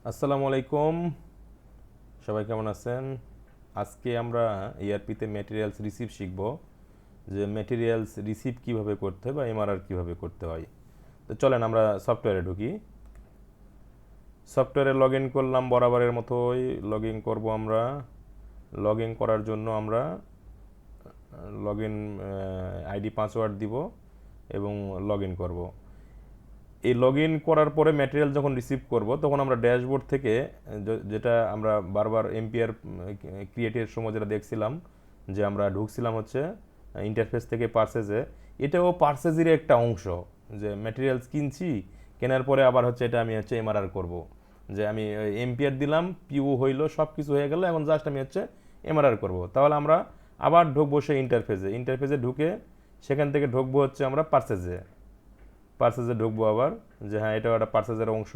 আসসালামু আলাইকুম, সবাই কেমন আছেন? আজকে আমরা ইআরপিতে ম্যাটেরিয়ালস রিসিভ শিখব, যে ম্যাটেরিয়ালস রিসিভ কিভাবে করতে হয় বা এমআরআর কিভাবে করতে হয়। তো চলেন আমরা সফটওয়্যারে ঢুকি। সফটওয়্যারে লগ ইন করলাম, বরাবরের মতোই লগ ইন করবো আমরা। লগ ইন করার জন্য আমরা লগ ইন আইডি পাসওয়ার্ড দিব এবং লগ ইন করবো। এই লগ ইন করার পরে ম্যাটেরিয়াল যখন রিসিভ করব তখন আমরা ড্যাশবোর্ড থেকে যেটা আমরা বারবার এমপিআর ক্রিয়েটের সময় যেটা দেখছিলাম, যে আমরা ঢুকছিলাম হচ্ছে ইন্টারফেস থেকে পার্সেসে। এটাও পার্সেসেরই একটা অংশ, যে ম্যাটেরিয়ালস কিনছি, কেনার পরে আবার হচ্ছে এটা আমি হচ্ছে এমআরআর করব। যে আমি এমপিআর দিলাম, পিউ হইলো, সব কিছু হয়ে গেল, এখন জাস্ট আমি হচ্ছে এমআরআর করব। তাহলে আমরা আবার ঢুকবো সেই ইন্টারফেসে ঢুকে সেখান থেকে ঢুকবো হচ্ছে আমরা পার্সেসে ঢুকবো আবার, যে হ্যাঁ এটাও একটা পার্সেসের অংশ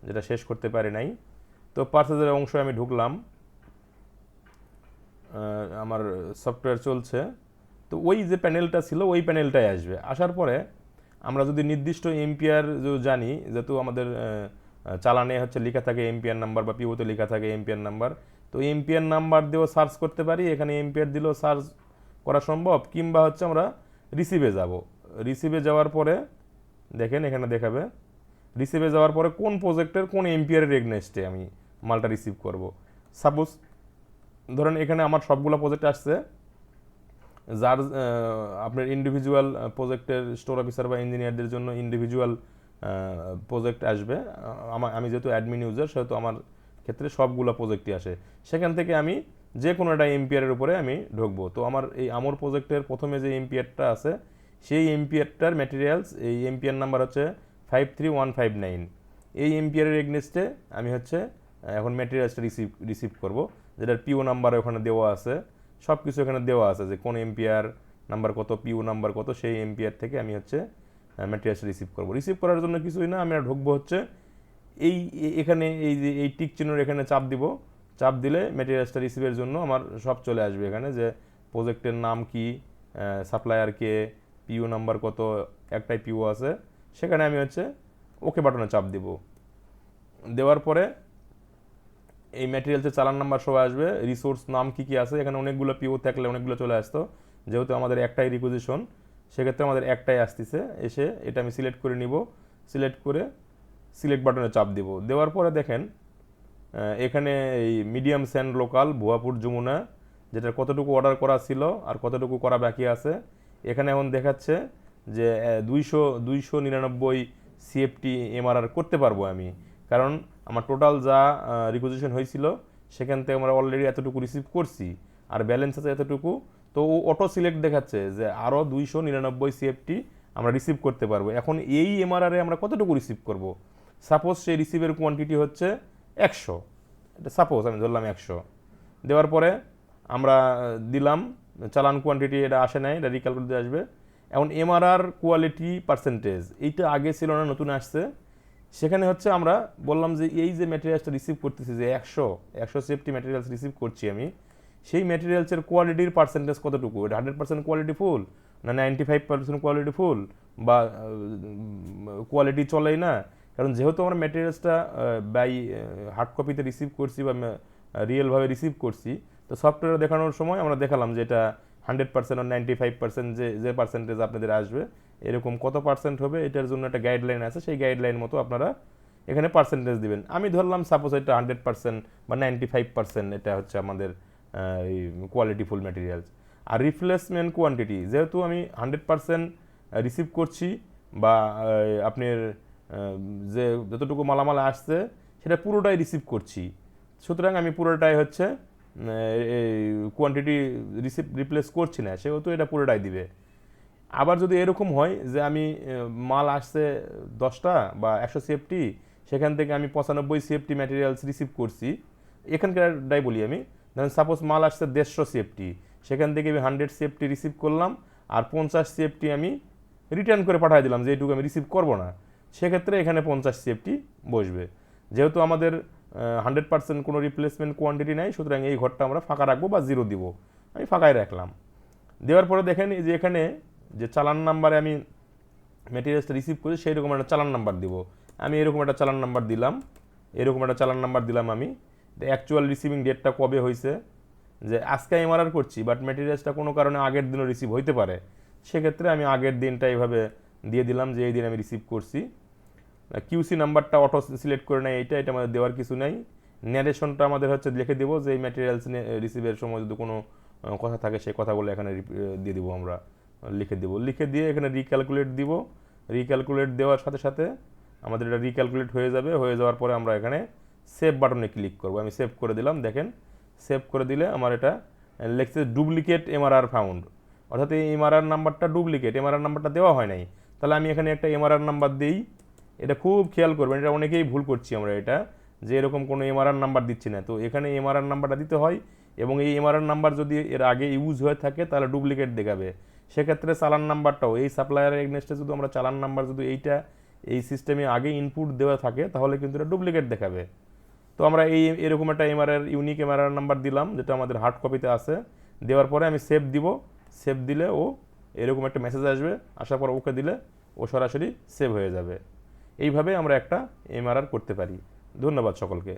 যেটা শেষ করতে পারি নাই। তো পার্সেসের অংশ আমি ঢুকলাম, আমার সফটওয়্যার চলছে। তো ওই যে প্যানেলটা ছিল ওই প্যানেলটাই আসবে। আসার পরে আমরা যদি নির্দিষ্ট এমপিআর জানি, যেহেতু আমাদের চালানে হচ্ছে লেখা থাকে এমপিআর নাম্বার বা পিওতে লেখা থাকে এমপিআর নাম্বার, তো এমপিআর নাম্বার দিয়েও সার্চ করতে পারি, এখানে এমপিআর দিলেও সার্চ করা সম্ভব। কিংবা হচ্ছে আমরা রিসিভে যাব। রিসিভে যাওয়ার পরে দেখেন এখানে দেখাবে রিসিভে যাওয়ার পরে কোন প্রজেক্টের কোন এমপিআরের এগনেস্টে আমি মালটা রিসিভ করব। সাপোজ ধরেন এখানে আমার সবগুলো প্রজেক্ট আসছে, যার আপনার ইন্ডিভিজুয়াল প্রজেক্টের স্টোর অফিসার বা ইঞ্জিনিয়ারদের জন্য ইন্ডিভিজুয়াল প্রজেক্ট আসবে। আমি যেহেতু অ্যাডমিন ইউজার, সেহেতু আমার ক্ষেত্রে সবগুলো প্রজেক্টই আসে। সেখান থেকে আমি যে কোনো একটা এমপিআরের উপরে আমি ঢুকবো। তো আমার এই আমর প্রজেক্টের প্রথমে যে এমপিআরটা আছে, সেই এমপিআরটার ম্যাটেরিয়ালস, এই এমপিআর নাম্বার হচ্ছে 53159। এই এমপিআরের এগনেস্টে আমি হচ্ছে এখন ম্যাটেরিয়ালসটা রিসিভ করব, যেটার পিও নাম্বার ওখানে দেওয়া আছে, সব কিছু এখানে দেওয়া আছে, যে কোন এমপিআর নাম্বার কত, পিউ নাম্বার কত, সেই এমপিআর থেকে আমি হচ্ছে ম্যাটেরিয়ালস রিসিভ করব। রিসিভ করার জন্য কিছুই না, আমি ঢুকবো হচ্ছে এই এখানে, এই যে এই টিক চিহ্নের এখানে চাপ দিব। চাপ দিলে ম্যাটেরিয়ালসটা রিসিভের জন্য আমার সব চলে আসবে এখানে, যে প্রজেক্টের নাম কি, সাপ্লায়ার কে, পিউ নাম্বার কত, একটাই পিউ আছে। সেখানে আমি হচ্ছে ওকে বাটনে চাপ দিব। দেওয়ার পরে এই ম্যাটেরিয়ালসের চালান নাম্বার সবাই আসবে, রিসোর্স নাম কি কি আছে, এখানে অনেকগুলো পিও থাকলে অনেকগুলো চলে আসতো। যেহেতু আমাদের একটাই রিকুইজিশন, সেক্ষেত্রে আমাদের একটাই আসতেছে। এসে এটা আমি সিলেক্ট করে নিব। সিলেক্ট করে সিলেক্ট বাটনে চাপ দিব। দেওয়ার পরে দেখেন এখানে এই medium sand local Bhuapur Jamuna, যেটা কতটুকু অর্ডার করা ছিল আর কতটুকু করা বাকি আছে, এখানে এখন দেখাচ্ছে যে 299 সিএফটি এমআরআর করতে পারবো আমি। কারণ আমার টোটাল যা রিকুইজিশন হয়েছিল সেখান থেকে আমরা অলরেডি এতটুকু রিসিভ করছি, আর ব্যালেন্স আছে এতটুকু। তো ও অটো সিলেক্ট দেখাচ্ছে যে আরও 299 সিএফটি আমরা রিসিভ করতে পারবো। এখন এই এমআরআরে আমরা কতটুকু রিসিভ করব। সাপোজ সেই রিসিভের কোয়ান্টিটি হচ্ছে 100, এটা সাপোজ আমি ধরলাম 100। দেওয়ার পরে আমরা দিলাম চালান কোয়ান্টিটি, এটা আসে নাই, এটা রিক্যালকুলেট আসবে। এখন এমআরআর কোয়ালিটি পার্সেন্টেজ, এইটা আগে ছিল না, নতুন আসছে। সেখানে হচ্ছে আমরা বললাম যে এই যে ম্যাটেরিয়ালসটা রিসিভ করতেছি, যে 100 সেফটি ম্যাটেরিয়ালস রিসিভ করছি আমি, সেই ম্যাটেরিয়ালসের কোয়ালিটির পার্সেন্টেজ কতটুকু, এটা 100% কোয়ালিটি ফুল না 95% কোয়ালিটি ফুল, বা কোয়ালিটি চলেই না। কারণ যেহেতু আমরা ম্যাটেরিয়ালসটা বাই হার্ড কপিতে রিসিভ করছি বা রিয়েলভাবে রিসিভ করছি, তো সফটওয়্যারে দেখানোর সময় আমরা দেখালাম যে এটা 100% আর 95% যে পার্সেন্টেজ আপনাদের আসবে, এরকম কত পার্সেন্ট হবে এটার জন্য একটা গাইডলাইন আছে। সেই গাইডলাইন মতো আপনারা এখানে পার্সেন্টেজ দিবেন। আমি ধরলাম সাপোজ এটা 100% বা 95%, এটা হচ্ছে আমাদের কোয়ালিটি ফুল ম্যাটেরিয়ালস। আর রিপ্লেসমেন্ট কোয়ান্টিটি, যেহেতু আমি 100% রিসিভ করছি, বা আপনার যে যতটুকু মালামাল আসছে সেটা পুরোটাই রিসিভ করছি, সুতরাং আমি পুরোটাই হচ্ছে কোয়ান্টিটি রিপ্লেস করছি না, সেহেতু এটা পুরোটাই দিবে। আবার যদি এরকম হয় যে আমি মাল আসছে 10টা বা 100 সিএফটি, সেখান থেকে আমি 95 সিএফটি ম্যাটেরিয়ালস রিসিভ করছি, এখানকারটাই বলি আমি। ধরেন সাপোজ মাল আসছে 150 সিএফটি, সেখান থেকে আমি 100 সিএফটি রিসিভ করলাম, আর 50 সিএফটি আমি রিটার্ন করে পাঠিয়ে দিলাম, যে এইটুকু আমি রিসিভ করবো না। সেক্ষেত্রে এখানে 50 সিএফটি বসবে। যেহেতু আমাদের 100% কোনো রিপ্লেসমেন্ট কোয়ান্টিটি নাই, সুতরাং এই ঘরটা আমরা ফাঁকা রাখবো বা জিরো দিব, আমি ফাঁকাই রাখলাম। দেওয়ার পরে দেখেন যে এখানে যে চালান নাম্বারে আমি ম্যাটেরিয়ালসটা রিসিভ করি, সেই রকম একটা চালান নাম্বার দিব। আমি এরকম একটা চালান নাম্বার দিলাম। এরকম একটা চালান নাম্বার দিলাম আমি। অ্যাকচুয়াল রিসিভিং ডেটটা কবে হয়েছে, যে আজকে এমআরআর করছি বাট ম্যাটেরিয়ালসটা কোনো কারণে আগের দিনও রিসিভ হইতে পারে, সেক্ষেত্রে আমি আগের দিনটা এইভাবে দিয়ে দিলাম যে এই দিন আমি রিসিভ করছি। কিউসি নাম্বারটা অটো সিলেক্ট করে নেয়, এটা আমাদের দেওয়ার কিছু নাই। ন্যারেশনটা আমাদের হচ্ছে লিখে দেবো যে এই ম্যাটেরিয়ালস রিসিভের সময় যদি কোনো কথা থাকে সেই কথাগুলো এখানে দিয়ে দিব, আমরা লিখে দিয়ে এখানে রিক্যালকুলেট দিব। রিক্যালকুলেট দেওয়ার সাথে সাথে আমাদের এটা রিক্যালকুলেট হয়ে যাবে। হয়ে যাওয়ার পরে আমরা এখানে সেভ বাটনে ক্লিক করব। আমি সেভ করে দিলাম, দেখেন সেভ করে দিলে আমার এটা লেখছে ডুপ্লিকেট এমআরআর ফাউন্ড, অর্থাৎ এই এমআরআর নাম্বারটা ডুপ্লিকেট, এমআরআর নাম্বারটা দেওয়া হয় নাই। তাহলে আমি এখানে একটা এমআরআর নাম্বার দিই। এটা খুব খেয়াল করবেন, এটা অনেকেই ভুল করছি আমরা, এটা যে এরকম কোনো এমআরআর নাম্বার দিচ্ছি না। তো এখানে এমআরআর নাম্বারটা দিতে হয়, এবং এই এমআরআর নাম্বার যদি এর আগে ইউজ হয়ে থাকে তাহলে ডুপ্লিকেট দেখাবে। সেক্ষেত্রে চালান নাম্বারটাও এই সাপ্লায়ারের এগনেস্টে যদি আমরা চালান নাম্বার যদি এইটা এই সিস্টেমে আগে ইনপুট দেওয়া থাকে তাহলে কিন্তু এটা ডুপ্লিকেট দেখাবে। তো আমরা এরকম একটা এমআরআর ইউনিক এমআরআর নাম্বার দিলাম, যেটা আমাদের হার্ড কপিতে আছে। দেওয়ার পরে আমি সেভ দিব। সেভ দিলে ও এরকম একটা মেসেজ আসবে, আসার পর ওকে দিলে ও সরাসরি সেভ হয়ে যাবে। এইভাবে আমরা একটা এমআরআর করতে পারি। ধন্যবাদ সকলকে।